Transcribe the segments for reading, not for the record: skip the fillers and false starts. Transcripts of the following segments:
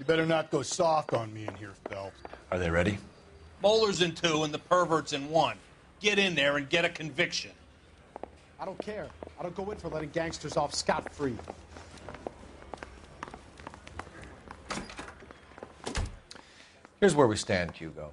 better not go soft on me in here, Phelps. Are they ready? Bowler's in 2 and the pervert's in 1. Get in there and get a conviction. I don't care. I don't go in for letting gangsters off scot-free. Here's where we stand, Hugo.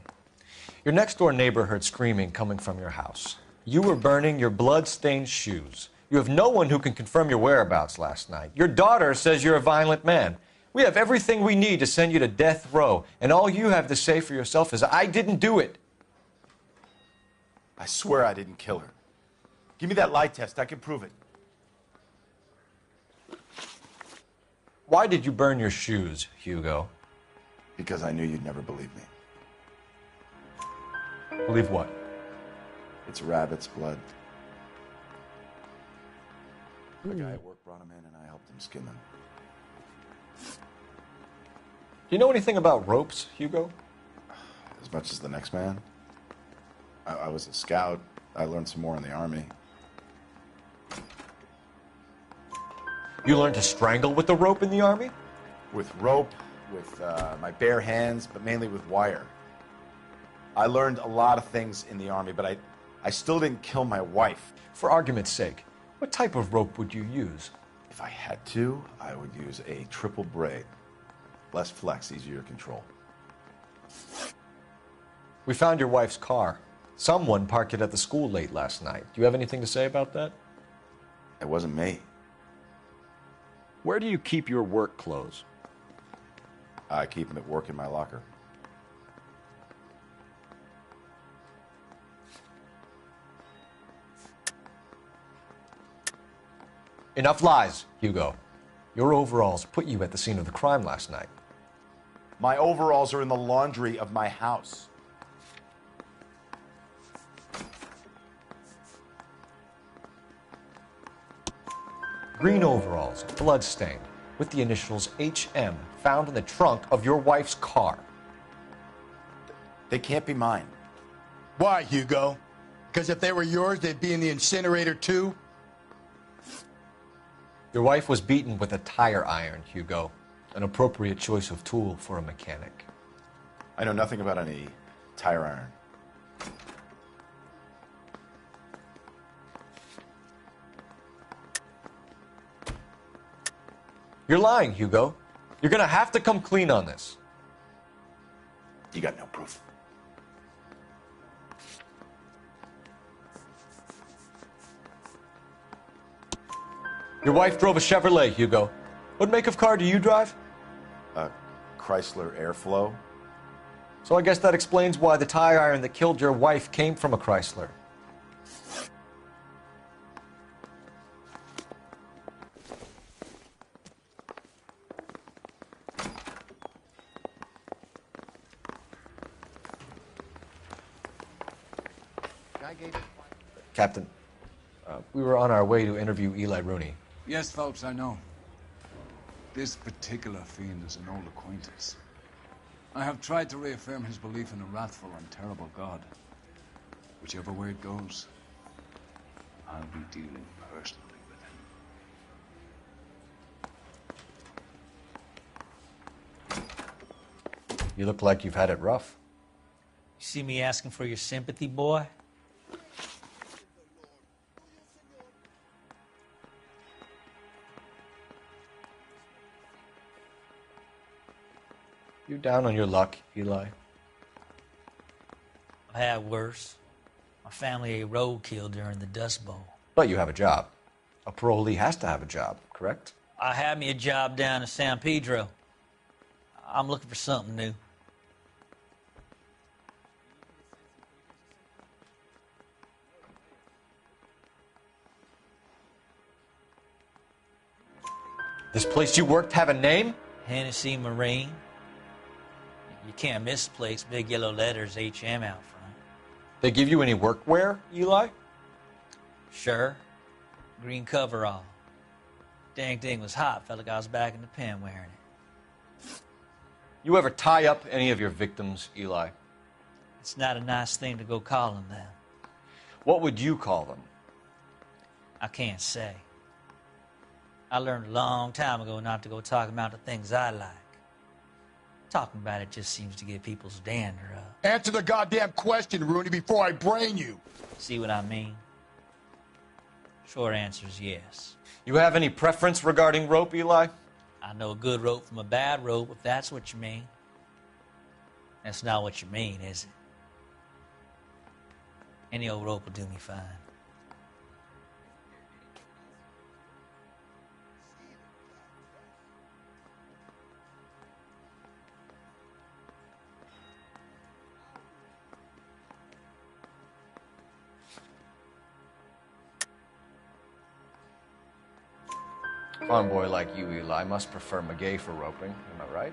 Your next-door neighbor heard screaming coming from your house. You were burning your blood-stained shoes. You have no one who can confirm your whereabouts last night. Your daughter says you're a violent man. We have everything we need to send you to death row, and all you have to say for yourself is, I didn't do it. I swear I didn't kill her. Give me that lie test. I can prove it. Why did you burn your shoes, Hugo? Because I knew you'd never believe me. Believe what? It's rabbit's blood. The guy at work brought him in, and I helped him skin them. Do you know anything about ropes, Hugo? As much as the next man. I was a scout. I learned some more in the Army. You learned to strangle with the rope in the Army? With rope, with my bare hands, but mainly with wire. I learned a lot of things in the Army, but I still didn't kill my wife. For argument's sake, what type of rope would you use? If I had to, I would use a triple braid. Less flex, easier to control. We found your wife's car. Someone parked it at the school late last night. Do you have anything to say about that? It wasn't me. Where do you keep your work clothes? I keep them at work in my locker. Enough lies, Hugo. Your overalls put you at the scene of the crime last night. My overalls are in the laundry of my house. Green overalls, blood-stained, with the initials HM found in the trunk of your wife's car. They can't be mine. Why, Hugo? Because if they were yours, they'd be in the incinerator, too? Your wife was beaten with a tire iron, Hugo. An appropriate choice of tool for a mechanic. I know nothing about any tire iron. You're lying, Hugo. You're gonna have to come clean on this. You got no proof. Your wife drove a Chevrolet, Hugo. What make of car do you drive? A Chrysler Airflow. So I guess that explains why the tire iron that killed your wife came from a Chrysler. Captain, we were on our way to interview Eli Rooney. Yes, Phelps, I know. This particular fiend is an old acquaintance. I have tried to reaffirm his belief in a wrathful and terrible God. Whichever way it goes, I'll be dealing personally with him. You look like you've had it rough. You see me asking for your sympathy, boy? You down on your luck, Eli? I had worse. My family ate roadkill during the Dust Bowl. But you have a job. A parolee has to have a job, correct? I had me a job down in San Pedro. I'm looking for something new. This place you worked have a name? Hennessy Marine. You can't misplace big yellow letters HM out front. They give you any workwear, Eli? Sure. Green coverall. Dang thing was hot. Felt like I was back in the pen wearing it. You ever tie up any of your victims, Eli? It's not a nice thing to go calling them. What would you call them? I can't say. I learned a long time ago not to go talking about the things I like. Talking about it just seems to get people's dander up. Answer the goddamn question, Rooney, before I brain you. See what I mean? Short answer is yes. You have any preference regarding rope, Eli? I know a good rope from a bad rope, if that's what you mean. That's not what you mean, is it? Any old rope will do me fine. Farm boy like you, Eli, must prefer McGay for roping. Am I right?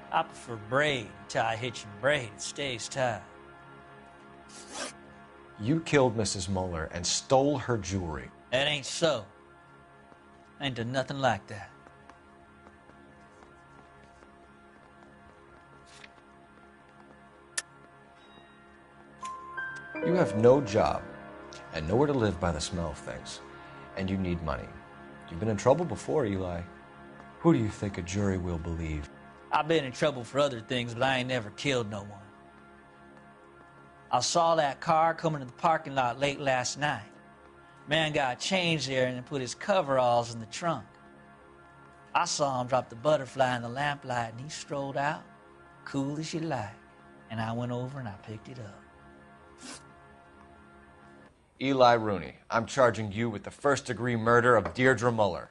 I prefer braid. Tie, hitch, and braid. It stays tied. You killed Mrs. Muller and stole her jewelry. That ain't so. I ain't done nothing like that. You have no job and nowhere to live by the smell of things, and you need money. You've been in trouble before, Eli. Who do you think a jury will believe? I've been in trouble for other things, but I ain't never killed no one. I saw that car coming to the parking lot late last night. Man got changed there and then put his coveralls in the trunk. I saw him drop the butterfly in the lamplight, and he strolled out, cool as you like. And I went over and I picked it up. Eli Rooney, I'm charging you with the first-degree murder of Deirdre Muller.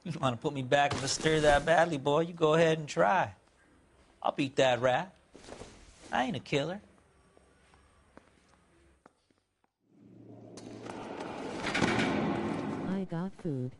You want to put me back in the stir that badly, boy? You go ahead and try. I'll beat that rap. I ain't a killer. I got food.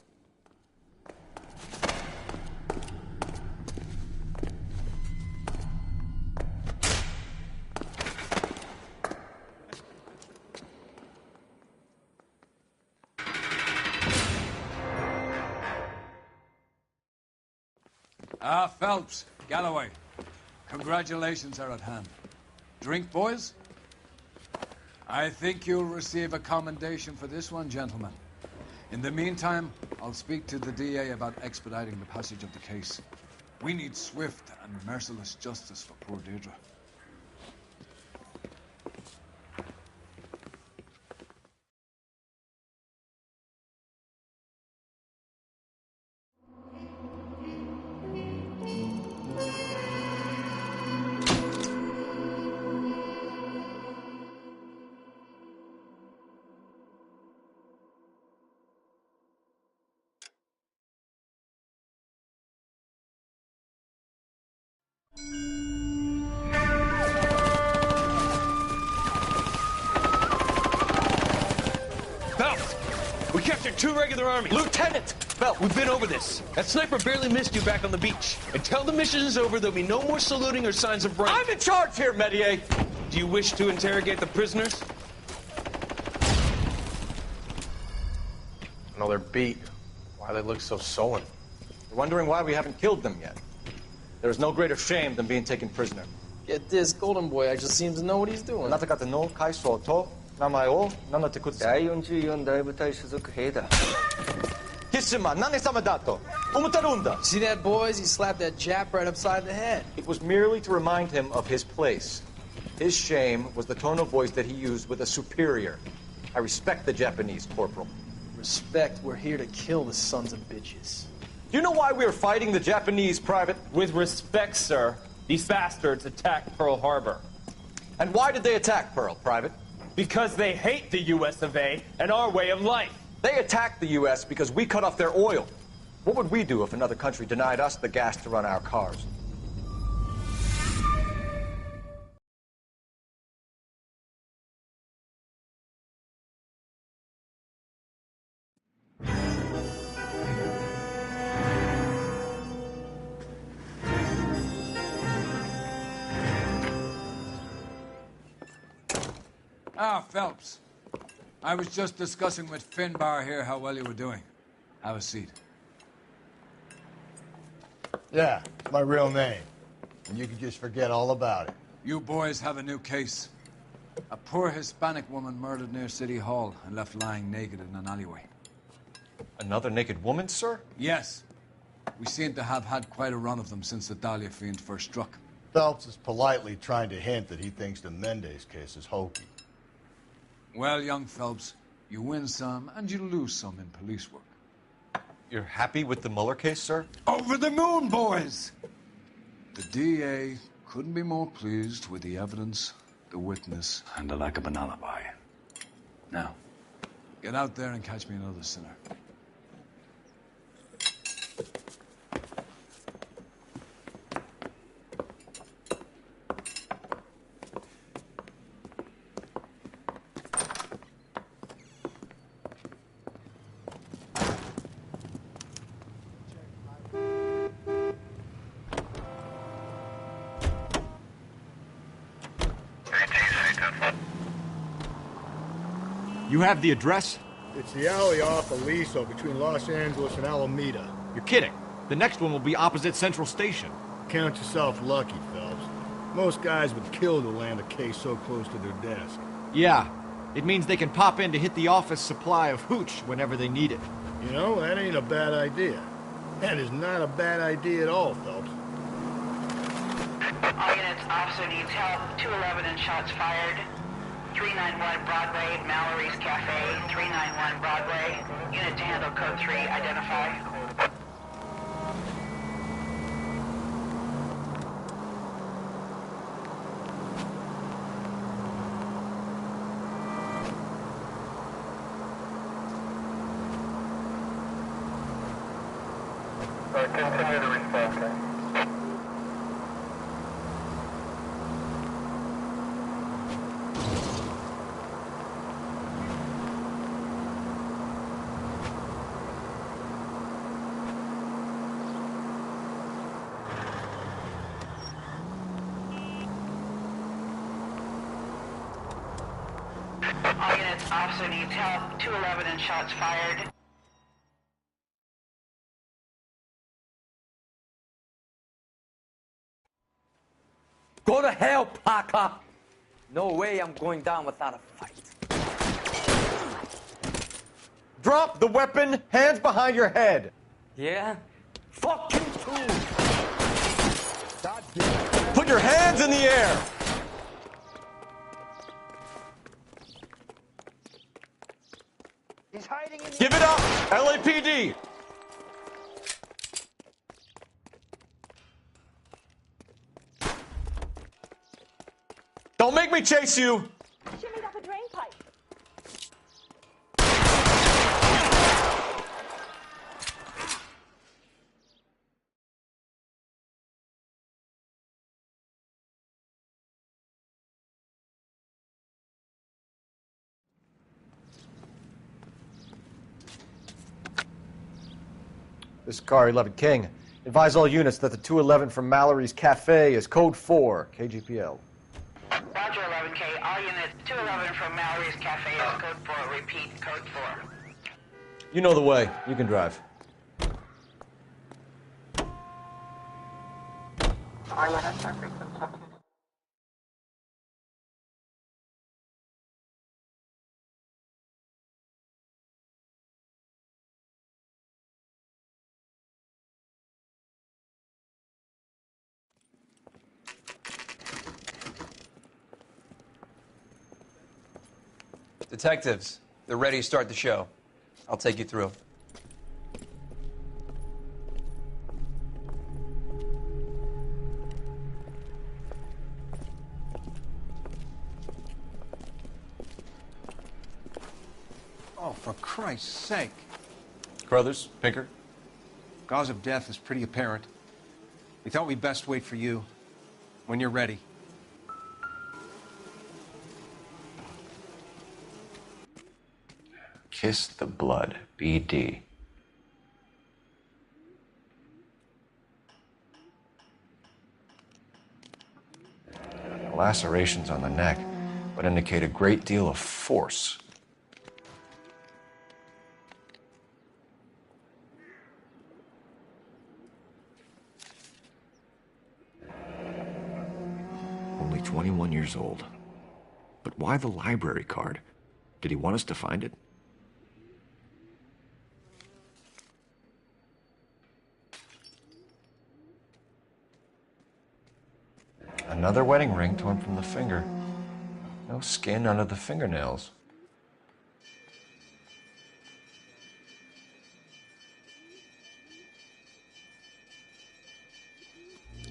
Phelps, Galloway, congratulations are at hand. Drink, boys? I think you'll receive a commendation for this one, gentlemen. In the meantime, I'll speak to the DA about expediting the passage of the case. We need swift and merciless justice for poor Deirdre. Phelps! We captured 2 regular armies. Lieutenant! Phelps, we've been over this. That sniper barely missed you back on the beach. Until the mission is over, there'll be no more saluting or signs of rank. I'm in charge here, Medier! Do you wish to interrogate the prisoners? No, they're beat. Why they look so sullen? You're wondering why we haven't killed them yet. There is no greater shame than being taken prisoner. Get this, Golden Boy actually seems to know what he's doing. 나타가는 카이소 또 나마요 나나테쿠츠. 야이온주위원所属兵だ. 히스마 나네사마다토 우무타룬다. See that, boys? He slapped that Jap right upside the head. It was merely to remind him of his place. His shame was the tone of voice that he used with a superior. I respect the Japanese, Corporal. Respect, we're here to kill the sons of bitches. Do you know why we are fighting the Japanese, Private? With respect, sir, these bastards attacked Pearl Harbor. And why did they attack Pearl, Private? Because they hate the US of A and our way of life. They attacked the U.S. because we cut off their oil. What would we do if another country denied us the gas to run our cars? Phelps. I was just discussing with Finbar here how well you were doing. Have a seat. Yeah, it's my real name. And you can just forget all about it. You boys have a new case. A poor Hispanic woman murdered near City Hall and left lying naked in an alleyway. Another naked woman, sir? Yes. We seem to have had quite a run of them since the Dahlia fiend first struck. Phelps is politely trying to hint that he thinks the Mendez case is hokey. Well, young Phelps, you win some and you lose some in police work. You're happy with the Mueller case, sir? Over the moon, boys! The DA couldn't be more pleased with the evidence, the witness, and the lack of an alibi. Now, get out there and catch me another sinner. You have the address? It's the alley off Aliso between Los Angeles and Alameda. You're kidding. The next one will be opposite Central Station. Count yourself lucky, Phelps. Most guys would kill to land a case so close to their desk. Yeah. It means they can pop in to hit the office supply of hooch whenever they need it. You know, that ain't a bad idea. That is not a bad idea at all, Phelps. All units, officer needs help. 211 and shots fired. 391 Broadway, Mallory's Cafe. 391 Broadway. Unit to handle code 3, identify. Continue to respond, okay? All units, officer needs help. 211 and shots fired. Go to hell, Parker! No way I'm going down without a fight. Drop the weapon, hands behind your head. Yeah? Fuck you too! Put your hands in the air. He's hiding in the... Give it up, LAPD. Don't make me chase you! Shimmied up a drain pipe. This is Car 11 King. Advise all units that the 211 from Mallory's Cafe is code 4, KGPL. Roger, 11K. All units, 211 from Mallory's Cafe is code 4. Repeat, code 4. You know the way. You can drive. All units are frequent subject. Detectives, they're ready to start the show. I'll take you through. Oh, for Christ's sake. Carruthers, Pinker. Cause of death is pretty apparent. We thought we'd best wait for you. When you're ready. Kiss the blood, BD. Lacerations on the neck would indicate a great deal of force. Only 21 years old. But why the library card? Did he want us to find it? Another wedding ring torn from the finger. No skin under the fingernails.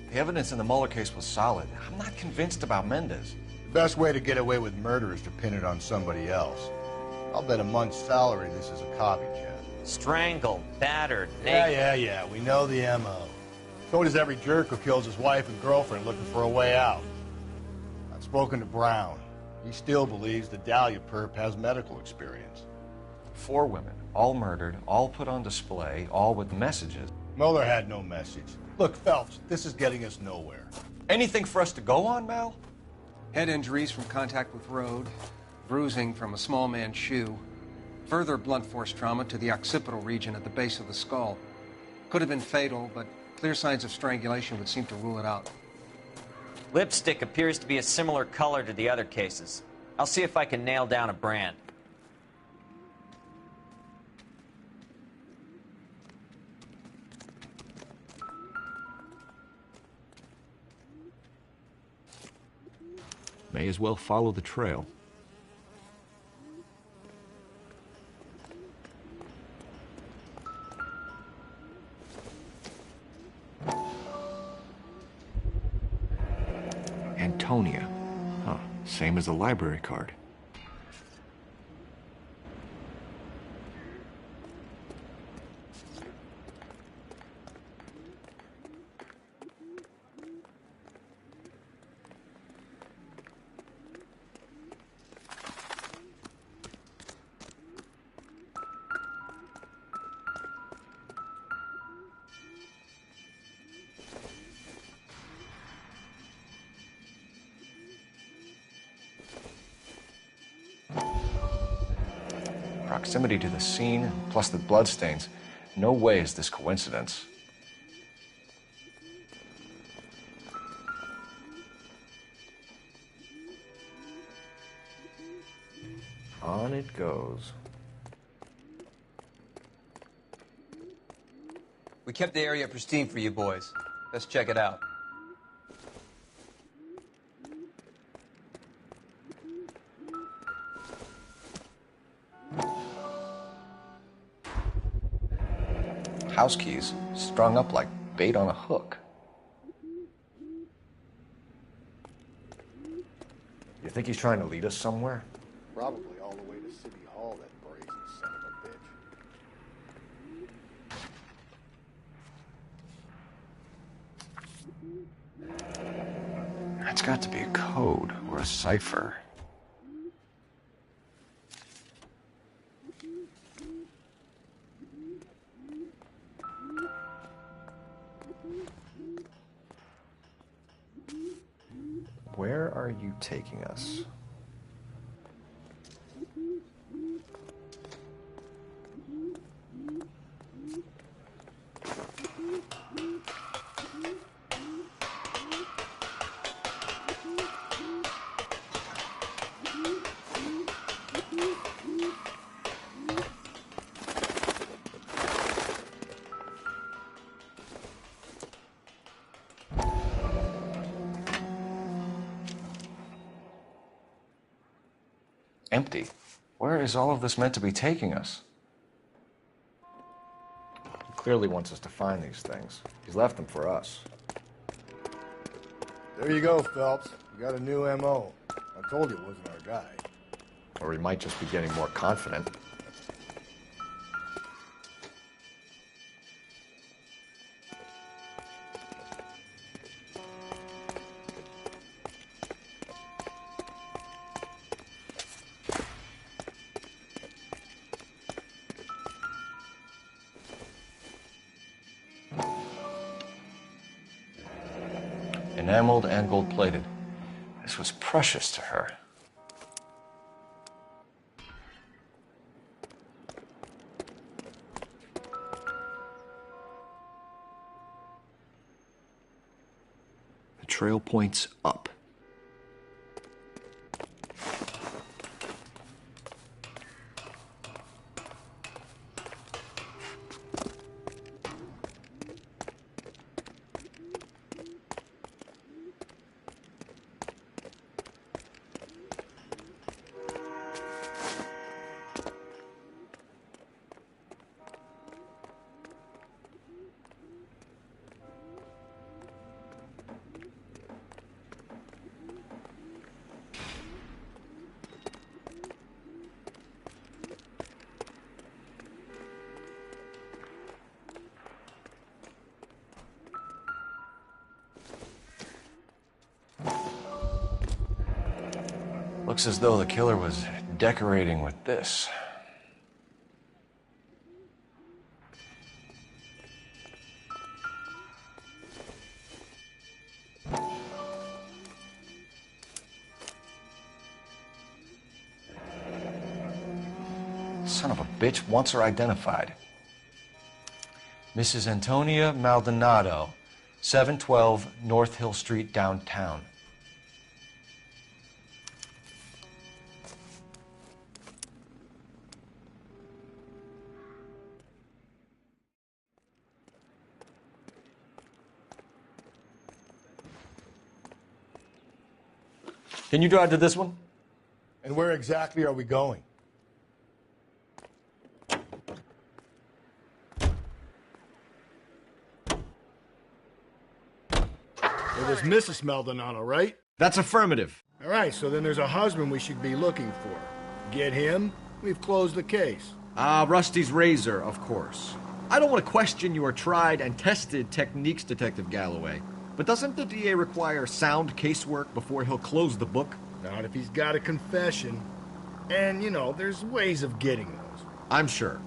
The evidence in the Mueller case was solid. I'm not convinced about Mendez. The best way to get away with murder is to pin it on somebody else. I'll bet a month's salary this is a copycat. Strangled, battered, Yeah. We know the M.O. So does every jerk who kills his wife and girlfriend looking for a way out. I've spoken to Brown. He still believes the Dahlia perp has medical experience. 4 women, all murdered, all put on display, all with messages. Mueller had no message. Look, Phelps, this is getting us nowhere. Anything for us to go on, Mal? Head injuries from contact with road, bruising from a small man's shoe, further blunt force trauma to the occipital region at the base of the skull. Could have been fatal, but clear signs of strangulation would seem to rule it out. Lipstick appears to be a similar color to the other cases. I'll see if I can nail down a brand. May as well follow the trail. Antonia. Huh. Same as the library card. Proximity to the scene, plus the bloodstains. No way is this coincidence. On it goes. We kept the area pristine for you boys. Let's check it out. House keys, strung up like bait on a hook. You think he's trying to lead us somewhere? Probably all the way to City Hall, that brazen son of a bitch. That's got to be a code or a cipher. Where are you taking us? Empty. Where is all of this meant to be taking us? He clearly wants us to find these things. He's left them for us. There you go, Phelps. You got a new M.O. I told you it wasn't our guy. Or he might just be getting more confident. Enameled and gold-plated. This was precious to her. The trail points up. Looks as though the killer was decorating with this. Son of a bitch wants her identified. Mrs. Antonia Maldonado, 712 North Hill Street, downtown. Can you drive to this one? And where exactly are we going? It was Mrs. Maldonado, right? That's affirmative. All right, so then there's a husband we should be looking for. Get him, we've closed the case. Rusty's razor, of course. I don't want to question your tried and tested techniques, Detective Galloway. But doesn't the DA require sound casework before he'll close the book? Not if he's got a confession. And, you know, there's ways of getting those. I'm sure.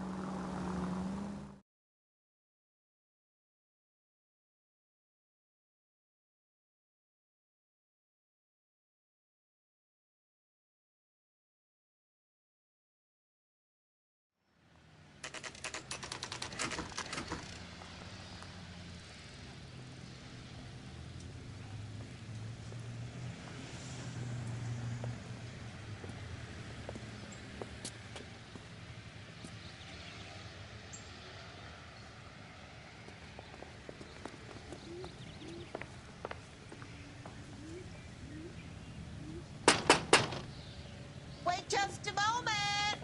Wait just a moment.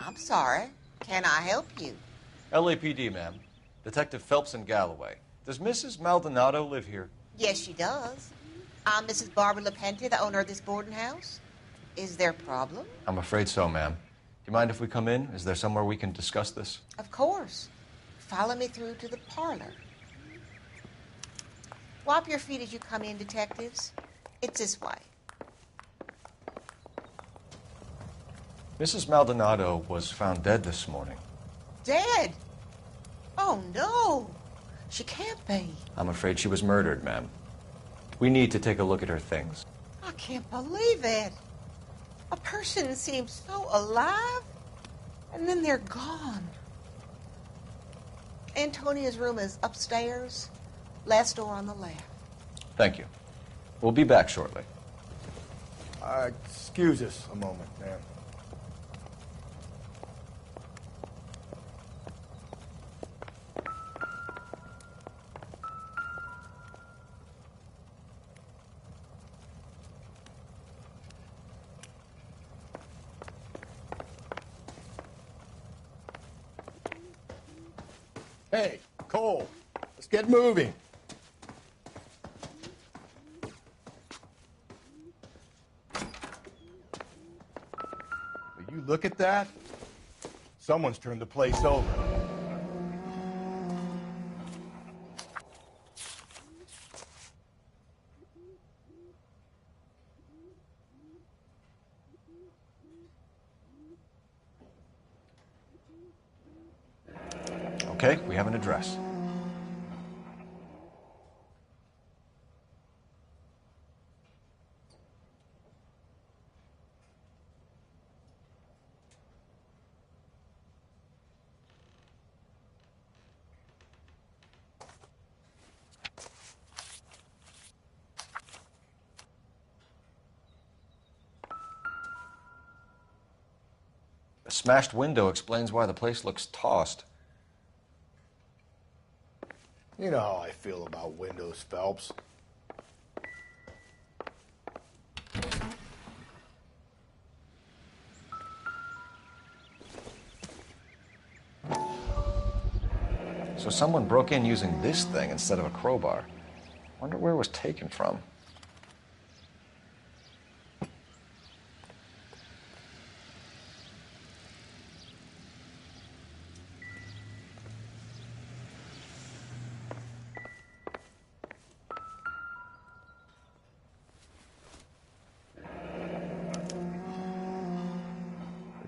I'm sorry. Can I help you? LAPD, ma'am. Detective Phelps and Galloway. Does Mrs. Maldonado live here? Yes, she does. I'm Mrs. Barbara LaPente, the owner of this boarding house. Is there a problem? I'm afraid so, ma'am. Do you mind if we come in? Is there somewhere we can discuss this? Of course. Follow me through to the parlor. Wipe your feet as you come in, detectives. It's this way. Mrs. Maldonado was found dead this morning. Dead? Oh, no. She can't be. I'm afraid she was murdered, ma'am. We need to take a look at her things. I can't believe it. A person seems so alive, and then they're gone. Antonia's room is upstairs, last door on the left. Thank you. We'll be back shortly. Excuse us a moment, ma'am. Hey, Cole, let's get moving. Will you look at that? Someone's turned the place over. Okay, we have an address. A smashed window explains why the place looks tossed. You know how I feel about windows, Phelps. So someone broke in using this thing instead of a crowbar. Wonder where it was taken from.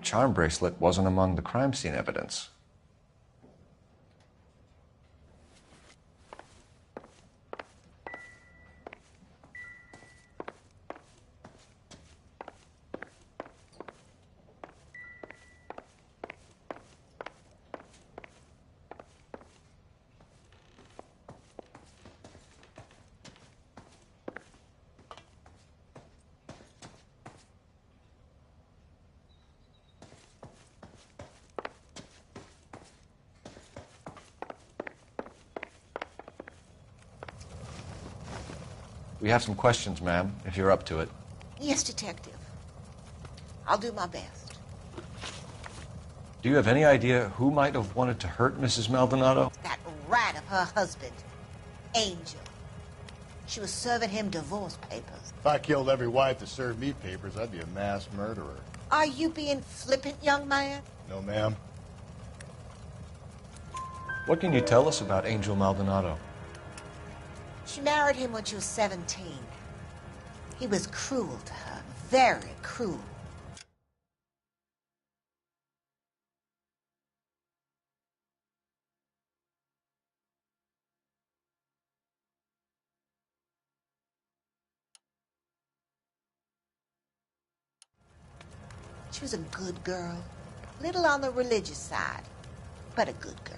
charm bracelet wasn't among the crime scene evidence. We have some questions, ma'am, if you're up to it. Yes, Detective. I'll do my best. Do you have any idea who might have wanted to hurt Mrs. Maldonado? That rat of her husband, Angel. She was serving him divorce papers. If I killed every wife that served me papers, I'd be a mass murderer. Are you being flippant, young man? No, ma'am. What can you tell us about Angel Maldonado? She married him when she was 17. He was cruel to her, very cruel. She was a good girl, little on the religious side, but a good girl.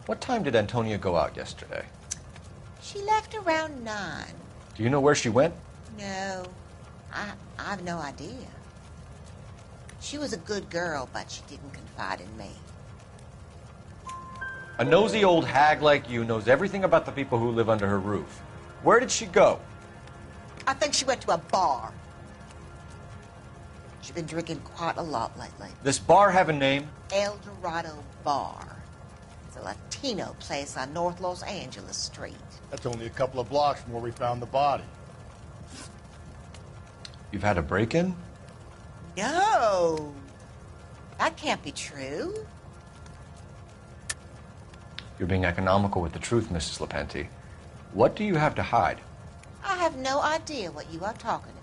What time did Antonia go out yesterday? She left around 9. Do you know where she went? No, I have no idea. She was a good girl, but she didn't confide in me. A nosy old hag like you knows everything about the people who live under her roof. Where did she go? I think she went to a bar. She's been drinking quite a lot lately. This bar have a name? El Dorado Bar. It's a Latino place on North Los Angeles Street. That's only a couple of blocks from where we found the body. You've had a break-in? No. That can't be true. You're being economical with the truth, Mrs. Lepenti. What do you have to hide? I have no idea what you are talking about.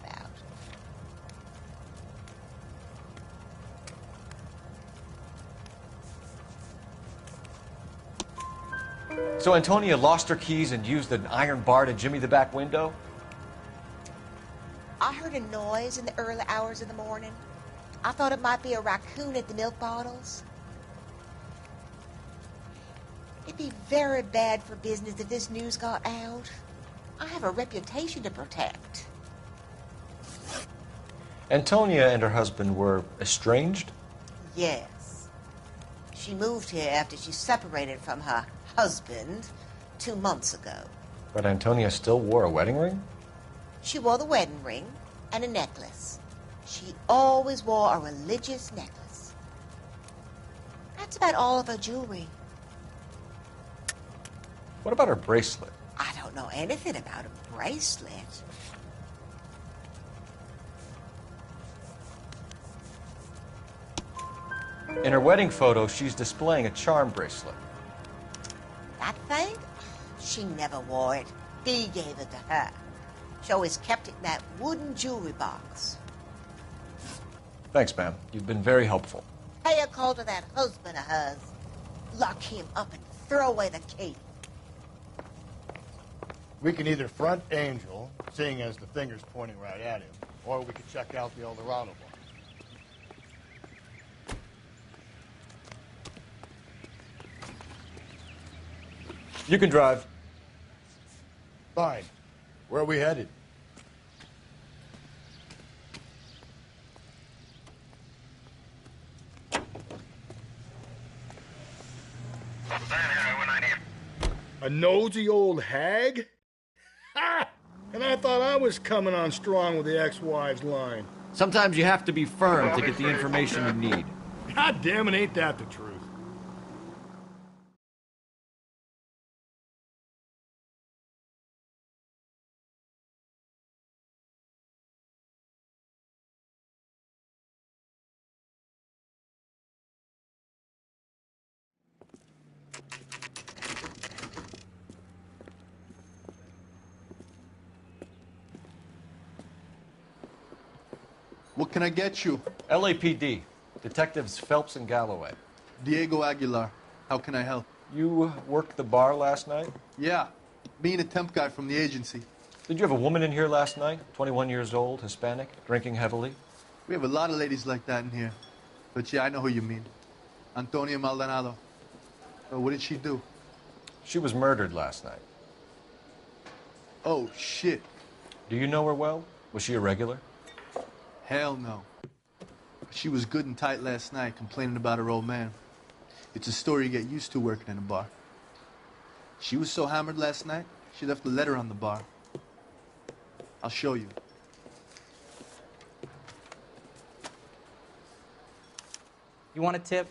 So Antonia lost her keys and used an iron bar to jimmy the back window? I heard a noise in the early hours of the morning. I thought it might be a raccoon at the milk bottles. It'd be very bad for business if this news got out. I have a reputation to protect. Antonia and her husband were estranged? Yes. She moved here after she separated from her husband 2 months ago. But Antonia still wore a wedding ring? She wore the wedding ring and a necklace. She always wore a religious necklace. That's about all of her jewelry. What about her bracelet? I don't know anything about a bracelet. In her wedding photo, she's displaying a charm bracelet. That thing? She never wore it. He gave it to her. She always kept it in that wooden jewelry box. Thanks, ma'am. You've been very helpful. Pay a call to that husband of hers. Lock him up and throw away the key. We can either front Angel, seeing as the finger's pointing right at him, or we could check out the El Dorado bar. You can drive. Fine. Where are we headed? A nosy old hag? Ha! And I thought I was coming on strong with the ex-wives line. Sometimes you have to be firm to get the information you need. God damn it, ain't that the truth? What can I get you? LAPD. Detectives Phelps and Galloway. Diego Aguilar. How can I help? You worked the bar last night? Yeah. Me and a temp guy from the agency. Did you have a woman in here last night? 21 years old, Hispanic, drinking heavily? We have a lot of ladies like that in here. But yeah, I know who you mean. Antonia Maldonado. What did she do? She was murdered last night. Oh, shit. Do you know her well? Was she a regular? Hell no. She was good and tight last night, complaining about her old man. It's a story you get used to working in a bar. She was so hammered last night, she left a letter on the bar. I'll show you. You want a tip?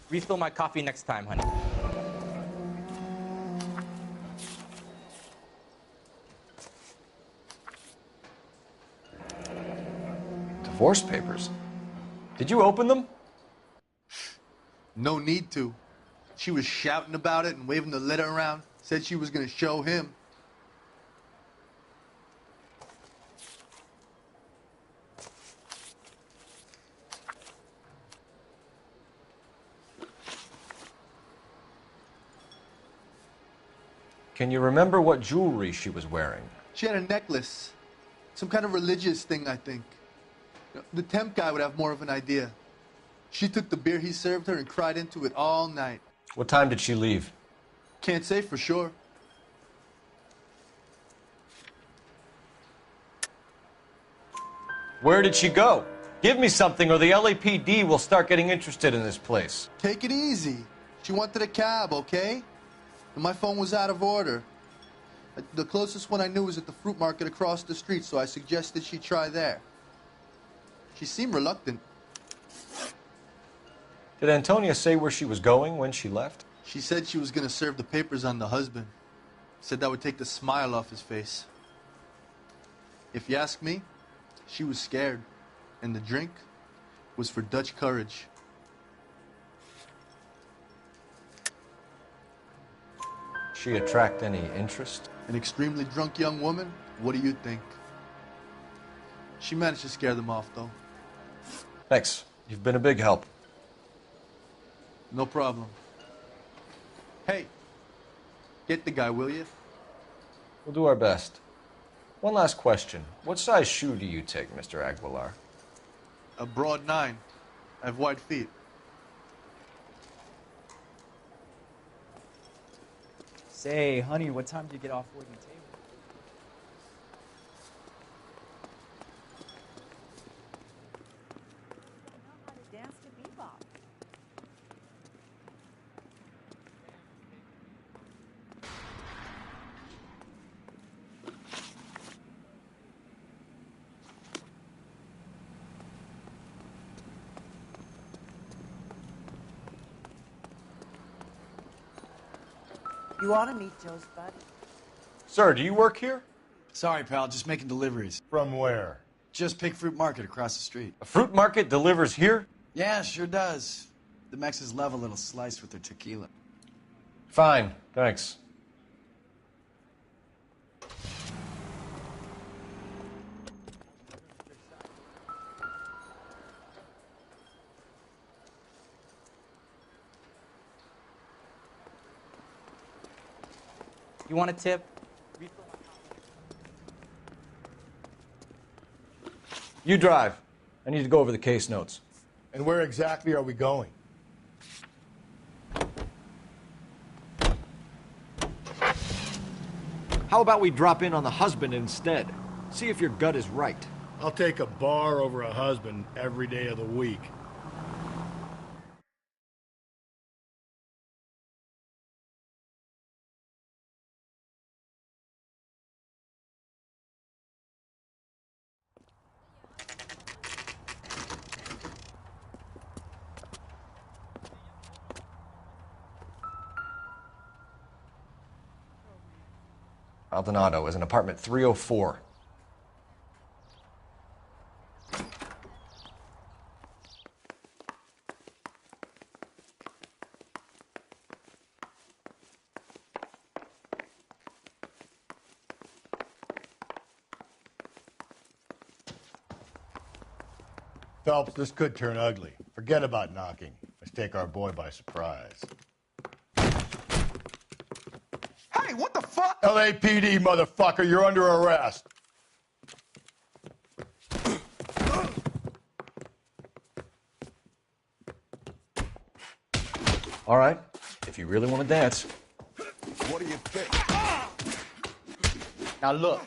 Refill my coffee next time, honey. Divorce papers? Did you open them? No need to. She was shouting about it and waving the letter around. Said she was going to show him. Can you remember what jewelry she was wearing? She had a necklace. Some kind of religious thing, I think. The temp guy would have more of an idea. She took the beer he served her and cried into it all night. What time did she leave? Can't say for sure. Where did she go? Give me something or the LAPD will start getting interested in this place. Take it easy. She wanted a cab, okay? And my phone was out of order. The closest one I knew was at the fruit market across the street, so I suggested she try there. She seemed reluctant. Did Antonia say where she was going when she left? She said she was going to serve the papers on the husband. Said that would take the smile off his face. If you ask me, she was scared. And the drink was for Dutch courage. She attract any interest? An extremely drunk young woman? What do you think? She managed to scare them off, though. Thanks. You've been a big help. No problem. Hey, get the guy, will you? We'll do our best. One last question. What size shoe do you take, Mr. Aguilar? A broad 9. I have wide feet. Say, honey, what time do you get off work and table? You want to meet Joe's buddy? Sir, do you work here? Sorry, pal, just making deliveries. From where? Just Pig Fruit Market across the street. A fruit market delivers here? Yeah, sure does. The Mexes love a little slice with their tequila. Fine, thanks. You want a tip? You drive. I need to go over the case notes. And where exactly are we going? How about we drop in on the husband instead? See if your gut is right. I'll take a bar over a husband every day of the week. Maldonado is in apartment 304. Phelps, this could turn ugly. Forget about knocking. Let's take our boy by surprise. Hey, what the fuck? LAPD, motherfucker, you're under arrest. All right, if you really want to dance. What do you think? Now look.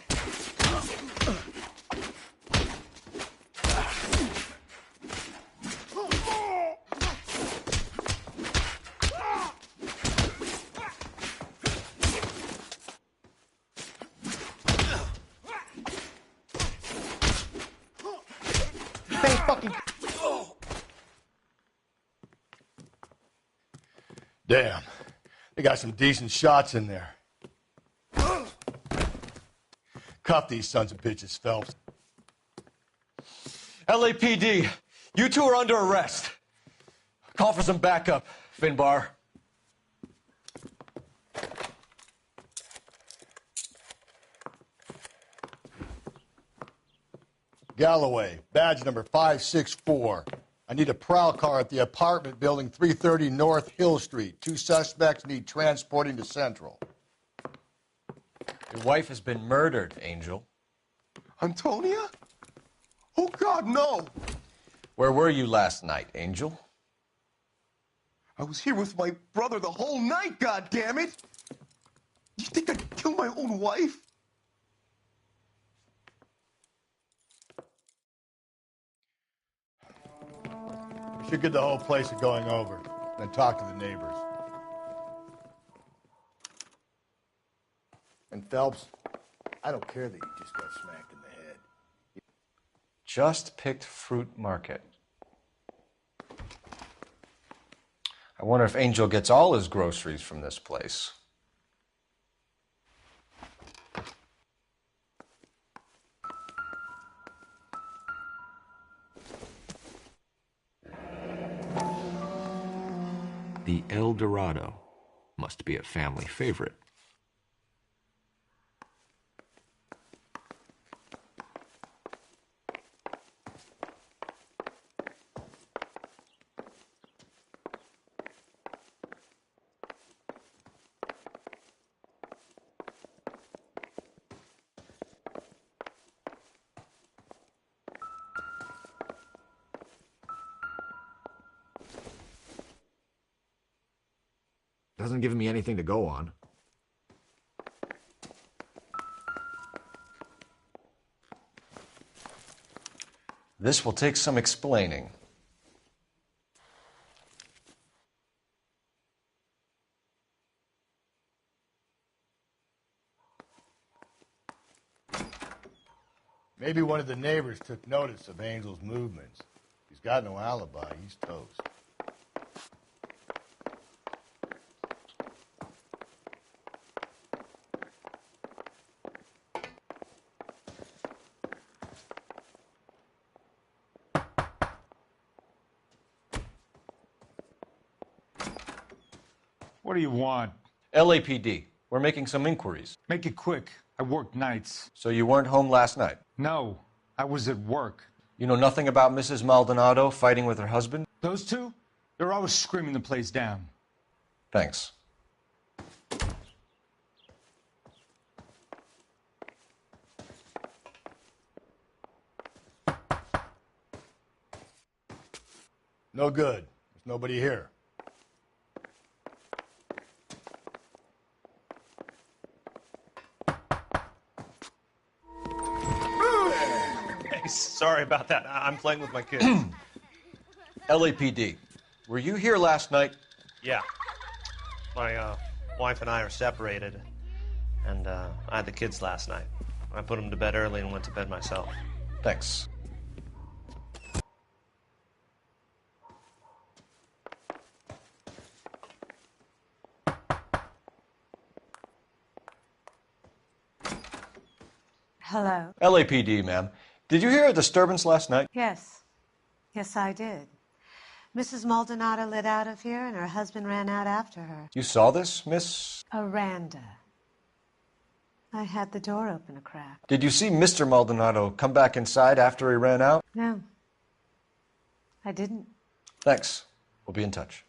Damn, they got some decent shots in there. Cuff these sons of bitches, Phelps. LAPD, you two are under arrest. Call for some backup, Finbar. Galloway, badge number 564. I need a prowl car at the apartment building 330 North Hill Street. 2 suspects need transporting to Central. Your wife has been murdered, Angel. Antonia? Oh, God, no! Where were you last night, Angel? I was here with my brother the whole night, goddammit! You think I'd kill my own wife? We should get the whole place a going over, then talk to the neighbors. And Phelps, I don't care that you just got smacked in the head. Just picked Fruit Market. I wonder if Angel gets all his groceries from this place. The El Dorado must be a family favorite. Doesn't give me anything to go on. This will take some explaining. Maybe one of the neighbors took notice of Angel's movements. He's got no alibi. He's toast. What do you want? LAPD, we're making some inquiries. Make it quick. I work nights. So you weren't home last night? No, I was at work. You know nothing about Mrs. Maldonado fighting with her husband? Those two? They're always screaming the place down. Thanks. No good. There's nobody here. Hey, sorry about that. I'm playing with my kids. LAPD, were you here last night? Yeah. My wife and I are separated, and I had the kids last night. I put them to bed early and went to bed myself. Thanks. Hello. LAPD, ma'am. Did you hear a disturbance last night? Yes. Yes, I did. Mrs. Maldonado lit out of here, and her husband ran out after her. You saw this, Miss? Aranda. I had the door open a crack. Did you see Mr. Maldonado come back inside after he ran out? No. I didn't. Thanks. We'll be in touch.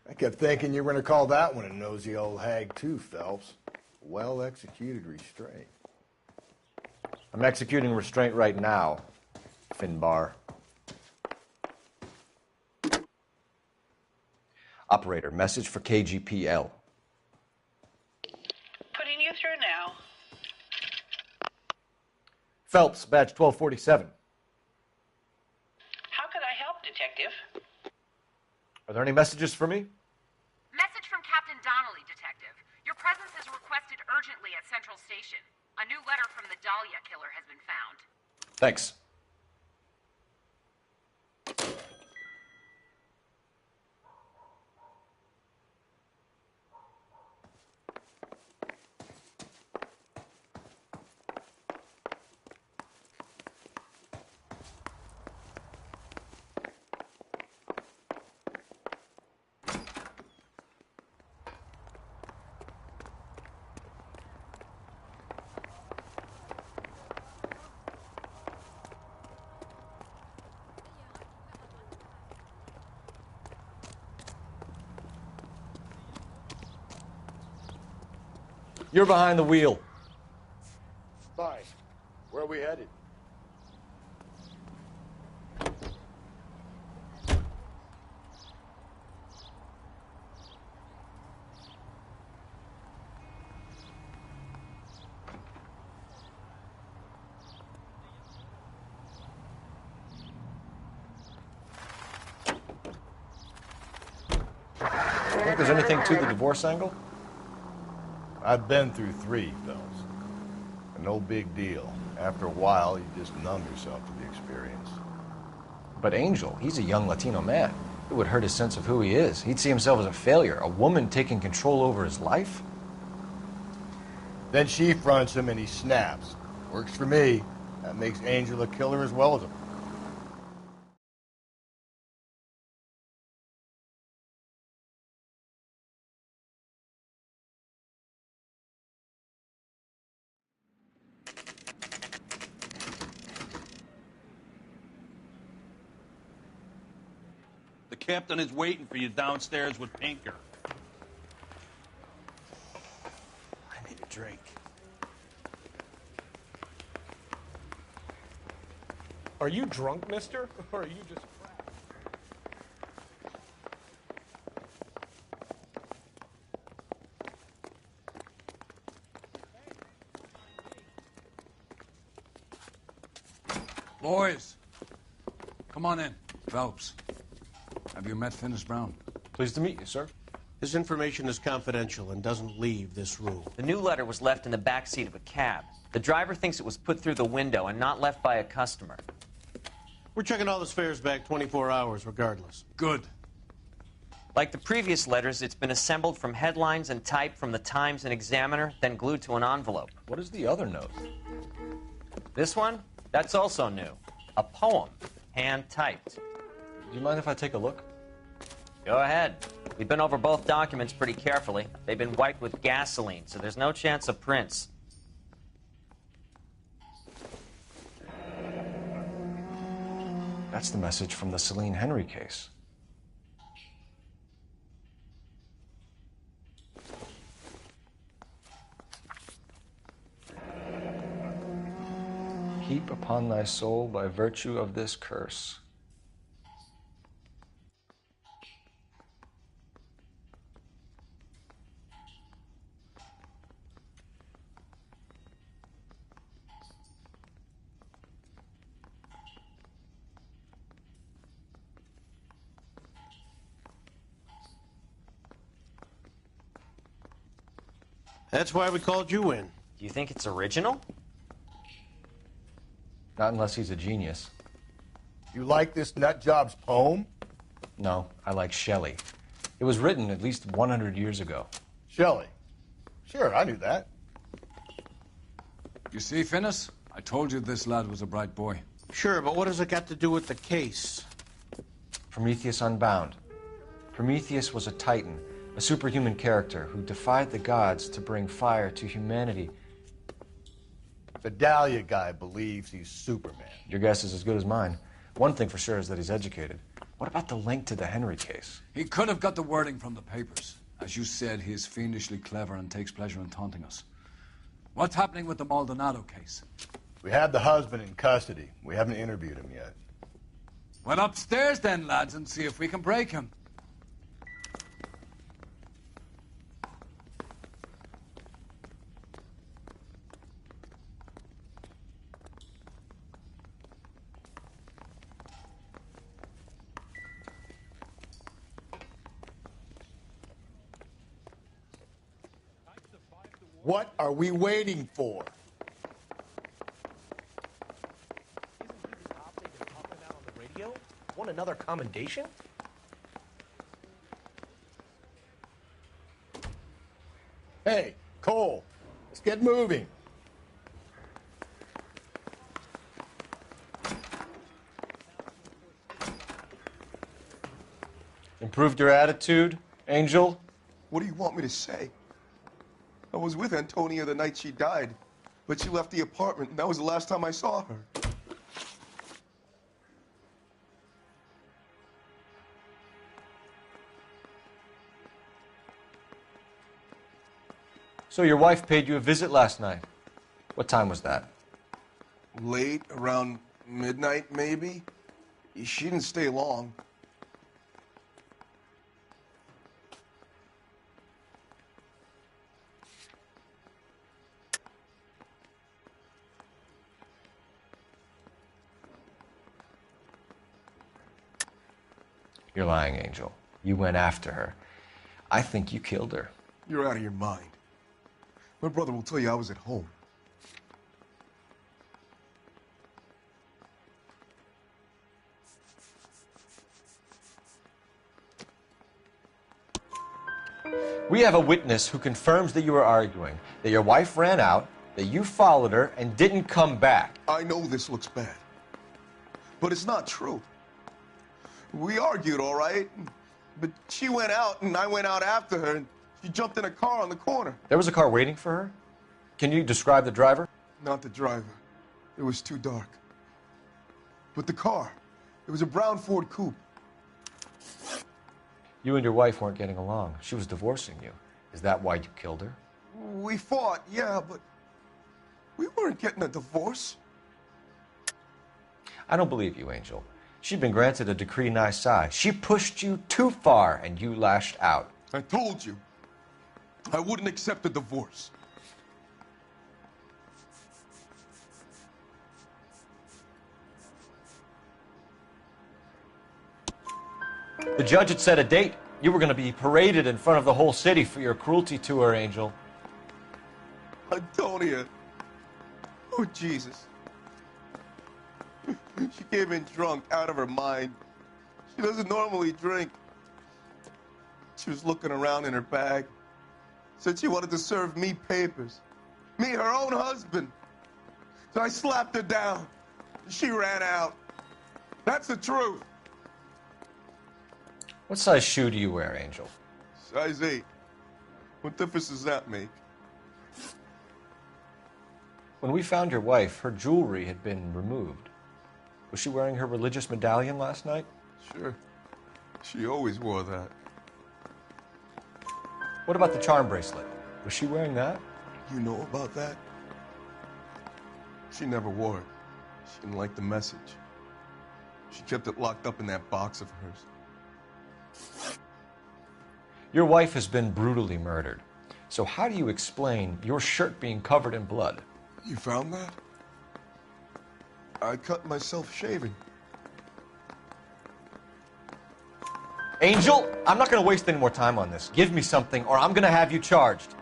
I kept thinking you were going to call that one a nosy old hag too, Phelps. Well-executed restraint. I'm executing restraint right now, Finbar. Operator, message for KGPL. Putting you through now. Phelps, badge 1247. How could I help, Detective? Are there any messages for me? Message from Captain Donnelly, Detective. Your presence is requested urgently at Central Station. A new letter from the Dahlia killer has been found. Thanks. You're behind the wheel. Fine. Where are we headed? Think there's anything to the divorce angle? I've been through 3, Phelps. No big deal. After a while, you just numb yourself to the experience. But Angel, he's a young Latino man. It would hurt his sense of who he is. He'd see himself as a failure. A woman taking control over his life? Then she fronts him and he snaps. Works for me. That makes Angel a killer as well as a... The captain is waiting for you downstairs with Pinker. I need a drink. Are you drunk, mister? Or are you just... Boys, come on in. Phelps, have you met Finis Brown? Pleased to meet you, sir. His information is confidential and doesn't leave this room. The new letter was left in the back seat of a cab. The driver thinks it was put through the window and not left by a customer. We're checking all his fares back 24 hours regardless. Good. Like the previous letters, it's been assembled from headlines and typed from the Times and Examiner, then glued to an envelope. What is the other note? This one? That's also new. A poem, hand-typed. Do you mind if I take a look? Go ahead. We've been over both documents pretty carefully. They've been wiped with gasoline, so there's no chance of prints. That's the message from the Celine Henry case. Heap upon thy soul by virtue of this curse. That's why we called you in. Do you think it's original? Not unless he's a genius. You like this nutjob's poem? No, I like Shelley. It was written at least 100 years ago. Shelley? Sure, I knew that. You see, Finis? I told you this lad was a bright boy. Sure, but what has it got to do with the case? Prometheus Unbound. Prometheus was a titan, a superhuman character who defied the gods to bring fire to humanity. The Dahlia guy believes he's Superman. Your guess is as good as mine. One thing for sure is that he's educated. What about the link to the Henry case? He could have got the wording from the papers. As you said, he is fiendishly clever and takes pleasure in taunting us. What's happening with the Maldonado case? We have the husband in custody. We haven't interviewed him yet. Well, upstairs then, lads, and see if we can break him. What are we waiting for? Want another commendation? Hey, Cole, let's get moving. Improved your attitude, Angel? What do you want me to say? I was with Antonia the night she died, but she left the apartment, and that was the last time I saw her. So your wife paid you a visit last night. What time was that? Late, around midnight, maybe? She didn't stay long. You're lying, Angel. You went after her. I think you killed her. You're out of your mind. My brother will tell you I was at home. We have a witness who confirms that you were arguing, that your wife ran out, that you followed her, and didn't come back. I know this looks bad, but it's not true. We argued, all right, but she went out and I went out after her, and she jumped in a car on the corner. There was a car waiting for her? Can you describe the driver? Not the driver. It was too dark. But the car, it was a brown Ford coupe. You and your wife weren't getting along. She was divorcing you. Is that why you killed her? We fought, yeah, but we weren't getting a divorce. I don't believe you, Angel. She'd been granted a decree nisi. She pushed you too far, and you lashed out. I told you, I wouldn't accept a divorce. The judge had set a date. You were going to be paraded in front of the whole city for your cruelty to her, Angel. Antonia. Oh, Jesus. She came in drunk, out of her mind. She doesn't normally drink. She was looking around in her bag. Said she wanted to serve me papers. Me, her own husband. So I slapped her down. She ran out. That's the truth. What size shoe do you wear, Angel? Size 8. What difference does that make? When we found your wife, her jewelry had been removed. Was she wearing her religious medallion last night? Sure. She always wore that. What about the charm bracelet? Was she wearing that? You know about that? She never wore it. She didn't like the message. She kept it locked up in that box of hers. Your wife has been brutally murdered. So how do you explain your shirt being covered in blood? You found that? I cut myself shaving. Angel, I'm not going to waste any more time on this. Give me something or I'm going to have you charged.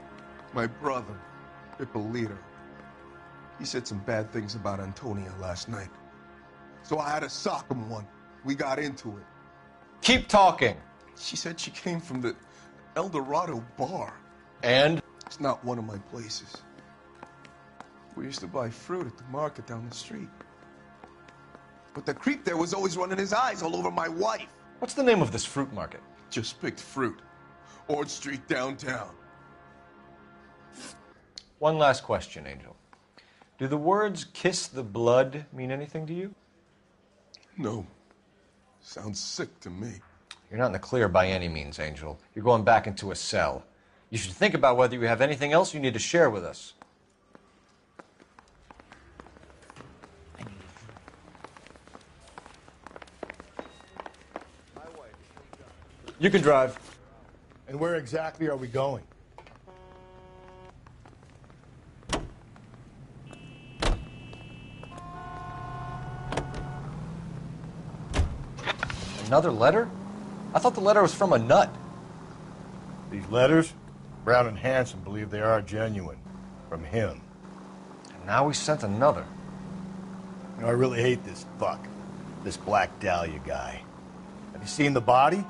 My brother, Ippolito, he said some bad things about Antonia last night. So I had to sock him one. We got into it. Keep talking. She said she came from the El Dorado bar. And? It's not one of my places. We used to buy fruit at the market down the street. But the creep there was always running his eyes all over my wife. What's the name of this fruit market? Just picked fruit. Ord Street downtown. One last question, Angel. Do the words kiss the blood mean anything to you? No. Sounds sick to me. You're not in the clear by any means, Angel. You're going back into a cell. You should think about whether you have anything else you need to share with us. You can drive. And where exactly are we going? Another letter? I thought the letter was from a nut. These letters, Brown and Hanson believe they are genuine. From him. And now we sent another. You know, I really hate this fuck. This Black Dahlia guy. Have you seen the body?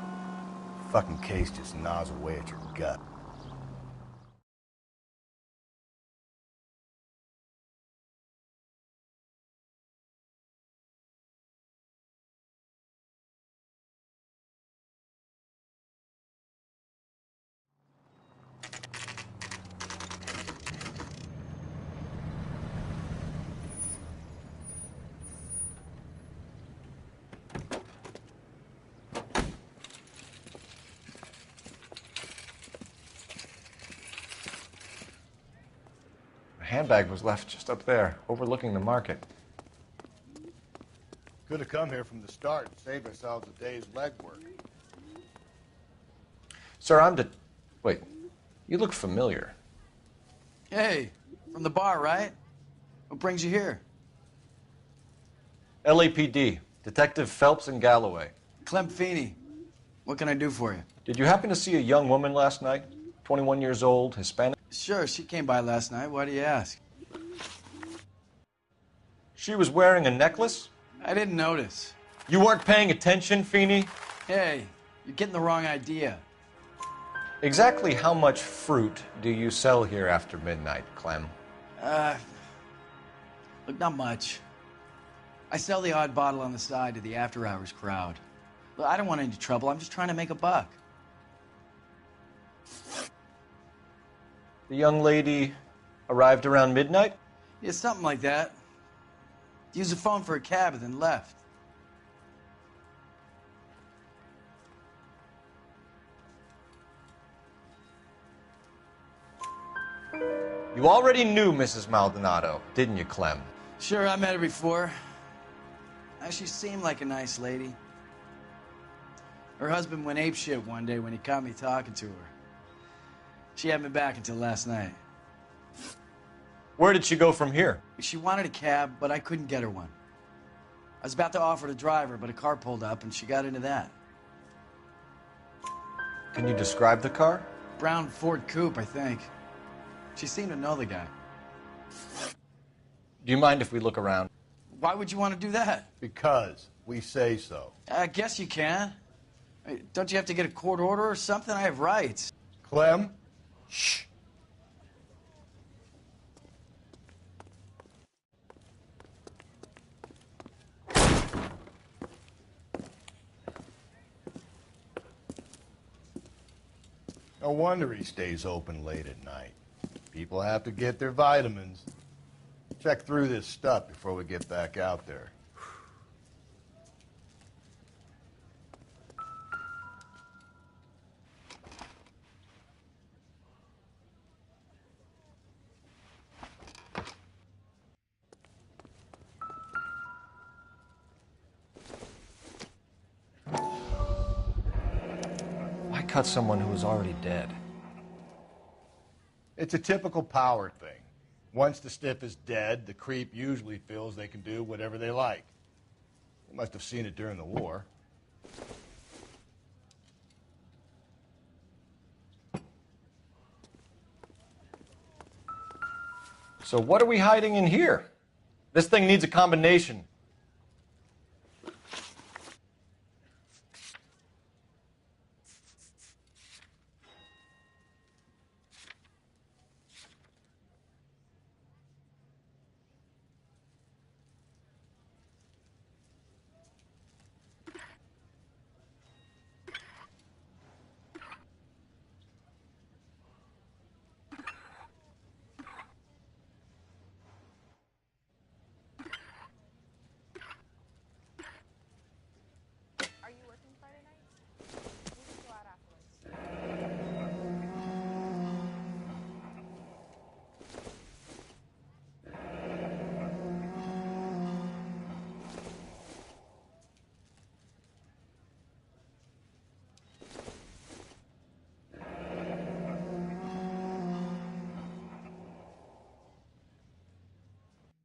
Fucking case just gnaws away at your gut. The handbag was left just up there, overlooking the market. Could have come here from the start and saved ourselves a day's legwork. Sir, Wait, you look familiar. Hey, from the bar, right? What brings you here? LAPD, Detective Phelps and Galloway. Clem Feeney. What can I do for you? Did you happen to see a young woman last night? 21 years old, Hispanic? Sure, she came by last night. Why do you ask? She was wearing a necklace? I didn't notice. You weren't paying attention, Feeney? Hey, you're getting the wrong idea. Exactly how much fruit do you sell here after midnight, Clem? Look, not much. I sell the odd bottle on the side to the after-hours crowd. Look, I don't want any trouble. I'm just trying to make a buck. The young lady arrived around midnight? Yeah, something like that. Used the phone for a cab and then left. You already knew Mrs. Maldonado, didn't you, Clem? Sure, I met her before. She seemed like a nice lady. Her husband went apeshit one day when he caught me talking to her. She had me back until last night. Where did she go from here? She wanted a cab, but I couldn't get her one. I was about to offer to drive her, but a car pulled up and she got into that. Can you describe the car? Brown Ford Coupe, I think. She seemed to know the guy. Do you mind if we look around? Why would you want to do that? Because we say so. I guess you can. Don't you have to get a court order or something? I have rights. Clem? Shh. No wonder he stays open late at night. People have to get their vitamins. Check through this stuff before we get back out there. Why cut someone who was already dead? It's a typical power thing. Once the stiff is dead, the creep usually feels they can do whatever they like. They must have seen it during the war. So what are we hiding in here? This thing needs a combination.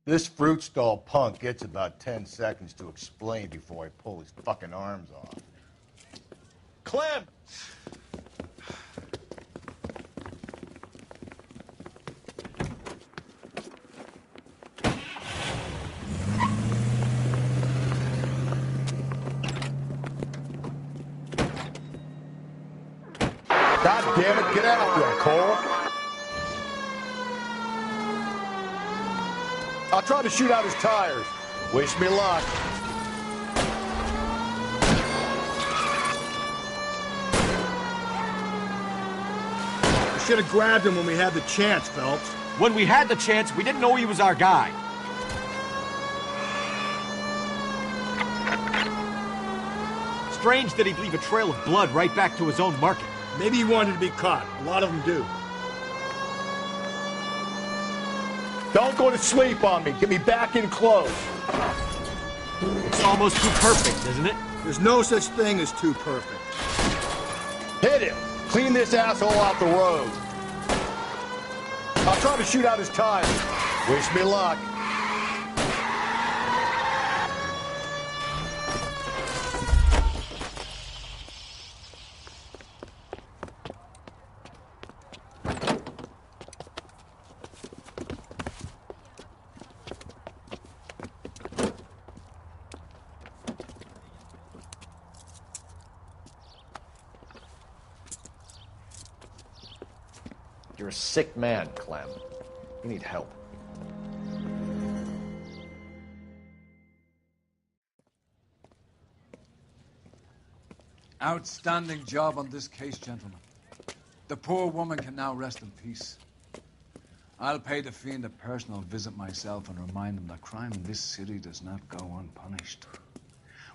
This fruit stall punk gets about 10 seconds to explain before I pull his fucking arms off. Clem! God damn it, get after him, Cole. I'll try to shoot out his tires. Wish me luck. We should have grabbed him when we had the chance, Phelps. When we had the chance, we didn't know he was our guy. Strange that he'd leave a trail of blood right back to his own market. Maybe he wanted to be caught. A lot of them do. Don't go to sleep on me. Get me back in close. It's almost too perfect, isn't it? There's no such thing as too perfect. Hit him. Clean this asshole off the road. I'll try to shoot out his tires. Wish me luck. You're a sick man, Clem. You need help. Outstanding job on this case, gentlemen. The poor woman can now rest in peace. I'll pay the fiend a personal visit myself and remind him that crime in this city does not go unpunished.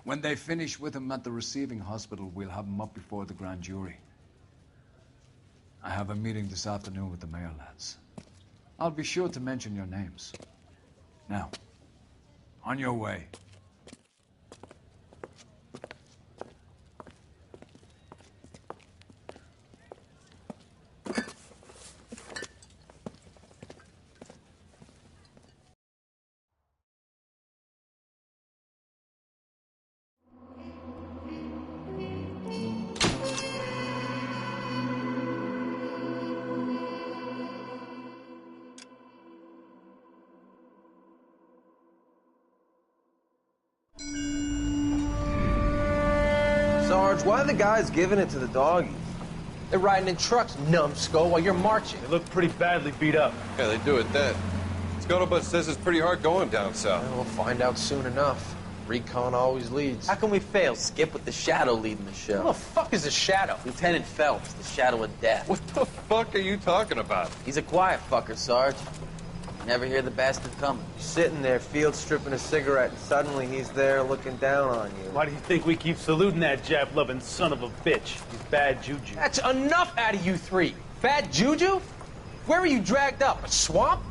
When they finish with him at the receiving hospital, we'll have him up before the grand jury. I have a meeting this afternoon with the mayor lads. I'll be sure to mention your names. Now, on your way. Sarge, why are the guys giving it to the doggies? They're riding in trucks, numbskull, while you're marching. They look pretty badly beat up. Yeah, they do at that. Scuttlebutt says it's pretty hard going down south. Well, we'll find out soon enough. Recon always leads. How can we fail, Skip, with the Shadow leading the show? Who the fuck is the Shadow? Lieutenant Phelps, the Shadow of Death. What the fuck are you talking about? He's a quiet fucker, Sarge. Never hear the bastard coming. Sitting there, field stripping a cigarette, and suddenly he's there looking down on you. Why do you think we keep saluting that Jap-loving son of a bitch? He's bad juju. That's enough out of you three. Bad juju? Where were you dragged up? A swamp?